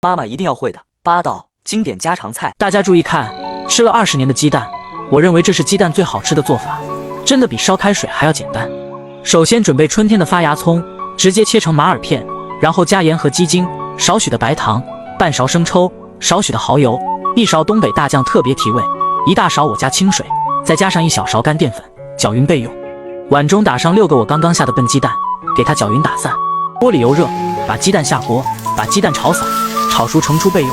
妈妈一定要会的。8道经典家常菜。大家注意看，吃了20年的鸡蛋，我认为这是鸡蛋最好吃的做法，真的比烧开水还要简单。首先准备春天的发芽葱，直接切成马耳片，然后加盐和鸡精，少许的白糖，半勺生抽，少许的蚝油，1勺东北大酱特别提味，1大勺我加清水，再加上1小勺干淀粉，搅匀备用。碗中打上6个我刚刚下的笨鸡蛋，给它搅匀打散。锅里油热，把鸡蛋下锅，把鸡蛋炒散，炒熟盛出备用。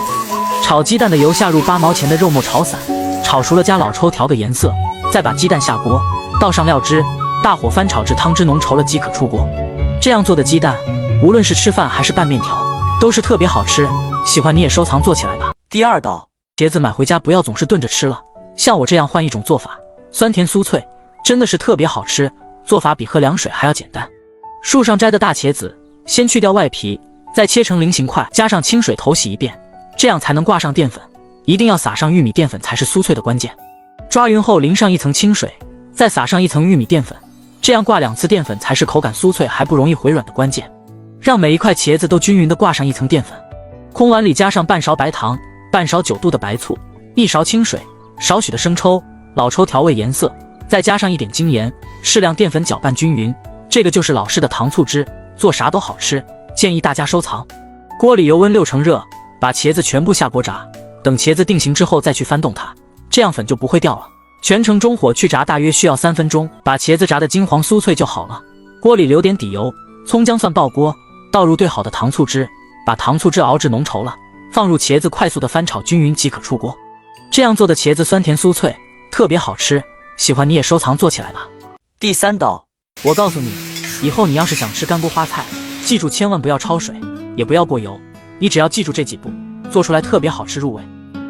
炒鸡蛋的油下入8毛钱的肉末炒散，炒熟了加老抽调个颜色，再把鸡蛋下锅，倒上料汁，大火翻炒至汤汁浓稠了即可出锅。这样做的鸡蛋，无论是吃饭还是拌面条，都是特别好吃。喜欢你也收藏做起来吧。第2道，茄子买回家不要总是炖着吃了，像我这样换一种做法，酸甜酥脆，真的是特别好吃。做法比喝凉水还要简单。树上摘的大茄子，先去掉外皮，再切成菱形块，加上清水头洗一遍，这样才能挂上淀粉。一定要撒上玉米淀粉才是酥脆的关键。抓匀后淋上1层清水，再撒上1层玉米淀粉，这样挂2次淀粉才是口感酥脆还不容易回软的关键。让每一块茄子都均匀地挂上1层淀粉。空碗里加上半勺白糖，半勺9度的白醋，1勺清水，少许的生抽、老抽调味颜色，再加上1点精盐，适量淀粉搅拌均匀。这个就是老式的糖醋汁，做啥都好吃，建议大家收藏。锅里油温6成热，把茄子全部下锅炸，等茄子定型之后再去翻动它，这样粉就不会掉了。全程中火去炸，大约需要3分钟，把茄子炸得金黄酥脆就好了。锅里留点底油，葱姜蒜爆锅，倒入兑好的糖醋汁，把糖醋汁熬至浓稠了，放入茄子，快速的翻炒均匀即可出锅。这样做的茄子酸甜酥脆，特别好吃。喜欢你也收藏做起来吧。第3道，我告诉你，以后你要是想吃干锅花菜，记住千万不要焯水，也不要过油，你只要记住这几步，做出来特别好吃入味。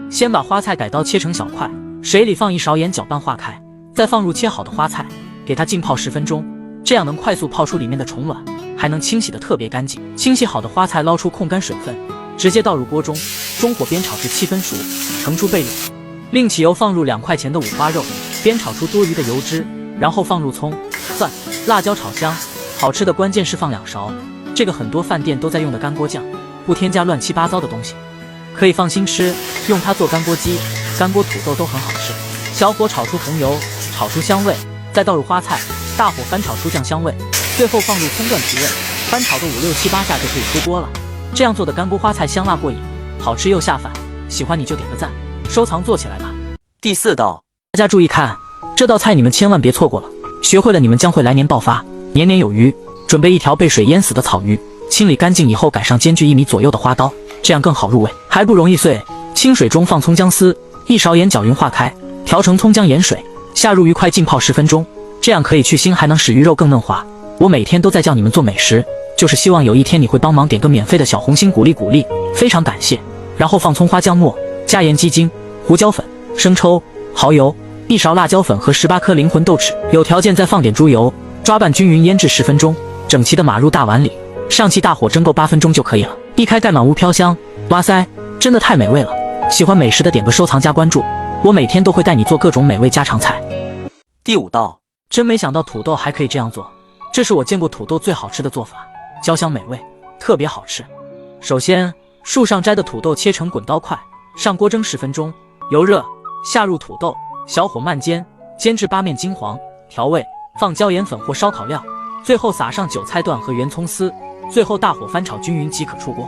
先把花菜改刀切成小块，水里放1勺盐搅拌化开，再放入切好的花菜，给它浸泡10分钟，这样能快速泡出里面的虫卵，还能清洗得特别干净。清洗好的花菜捞出控干水分，直接倒入锅中，中火煸炒至7分熟，盛出备用。另起油放入2块钱的五花肉，煸炒出多余的油脂，然后放入葱、蒜、辣椒炒香。好吃的关键是放2勺，这个很多饭店都在用的干锅酱，不添加乱七八糟的东西，可以放心吃，用它做干锅鸡、干锅土豆都很好吃。小火炒出红油，炒出香味，再倒入花菜，大火翻炒出酱香味，最后放入葱段提味，翻炒个5、6、7、8下就可以出锅了。这样做的干锅花菜香辣过瘾，好吃又下饭。喜欢你就点个赞，收藏做起来吧。第4道，大家注意看，这道菜你们千万别错过了，学会了你们将会来年爆发，年年有余。准备1条被水淹死的草鱼，清理干净以后改上间距1米左右的花刀，这样更好入味，还不容易碎。清水中放葱姜丝，1勺盐搅匀化开，调成葱姜盐水，下入鱼块浸泡10分钟，这样可以去腥，还能使鱼肉更嫩滑。我每天都在教你们做美食，就是希望有一天你会帮忙点个免费的小红心鼓励鼓励，非常感谢。然后放葱花姜末，加盐鸡精、胡椒粉、生抽、蚝油，1勺辣椒粉和18颗灵魂豆豉，有条件再放点猪油，抓拌均匀腌制10分钟，整齐的码入大碗里，上气大火蒸够8分钟就可以了。一开盖满屋飘香，哇塞，真的太美味了！喜欢美食的点个收藏加关注，我每天都会带你做各种美味家常菜。第5道，真没想到土豆还可以这样做，这是我见过土豆最好吃的做法，焦香美味，特别好吃。首先，树上摘的土豆切成滚刀块，上锅蒸10分钟，油热，下入土豆，小火慢煎，煎至8面金黄，调味，放椒盐粉或烧烤料，最后撒上韭菜段和圆葱丝，最后大火翻炒均匀即可出锅。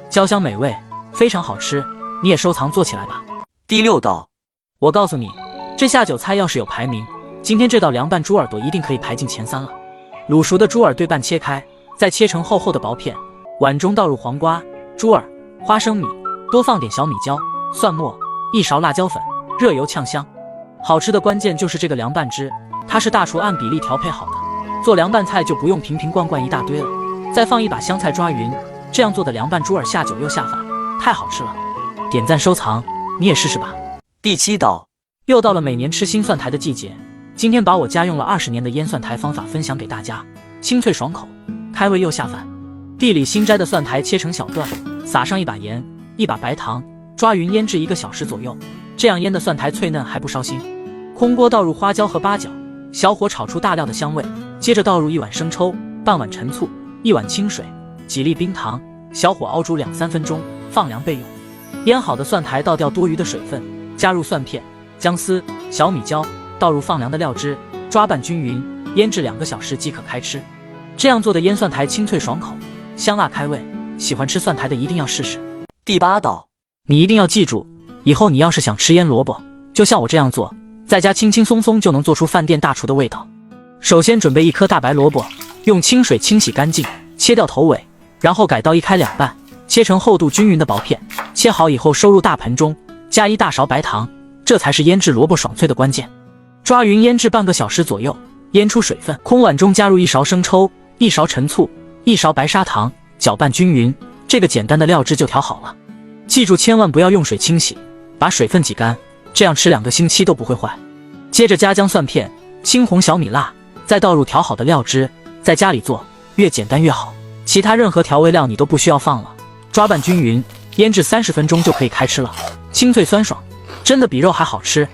焦香美味，非常好吃，你也收藏做起来吧。第6道，我告诉你，这下酒菜要是有排名，今天这道凉拌猪耳朵一定可以排进前3了。卤熟的猪耳对半切开，再切成厚厚的薄片，碗中倒入黄瓜、猪耳、花生米，多放点小米椒、蒜末，1勺辣椒粉，热油呛香。好吃的关键就是这个凉拌汁，它是大厨按比例调配好的，做凉拌菜就不用瓶瓶罐罐一大堆了。再放1把香菜抓匀，这样做的凉拌猪耳下酒又下饭，太好吃了。点赞收藏，你也试试吧。第7道，又到了每年吃新蒜苔的季节，今天把我家用了20年的腌蒜苔方法分享给大家，清脆爽口，开胃又下饭。地里新摘的蒜苔切成小段，撒上1把盐、1把白糖，抓匀腌制1个小时左右，这样腌的蒜苔脆嫩还不烧心。空锅倒入花椒和八角，小火炒出大料的香味，接着倒入1碗生抽、半碗陈醋、1碗清水、几粒冰糖，小火熬煮2、3分钟，放凉备用。腌好的蒜苔倒掉多余的水分，加入蒜片、姜丝、小米椒，倒入放凉的料汁，抓拌均匀，腌制2个小时即可开吃。这样做的腌蒜苔清脆爽口，香辣开胃，喜欢吃蒜苔的一定要试试。第8道，你一定要记住，以后你要是想吃腌萝卜，就像我这样做，在家轻轻松松就能做出饭店大厨的味道。首先准备1颗大白萝卜，用清水清洗干净，切掉头尾，然后改刀一开2半，切成厚度均匀的薄片。切好以后收入大盆中，加1大勺白糖，这才是腌制萝卜爽脆的关键。抓匀腌制半个小时左右，腌出水分。空碗中加入1勺生抽、1勺陈醋、1勺白砂糖，搅拌均匀，这个简单的料汁就调好了。记住千万不要用水清洗，把水分挤干，这样吃2个星期都不会坏。接着加姜蒜片、青红小米辣，再倒入调好的料汁。在家里做越简单越好，其他任何调味料你都不需要放了。抓拌均匀，腌制30分钟就可以开吃了，清脆酸爽，真的比肉还好吃。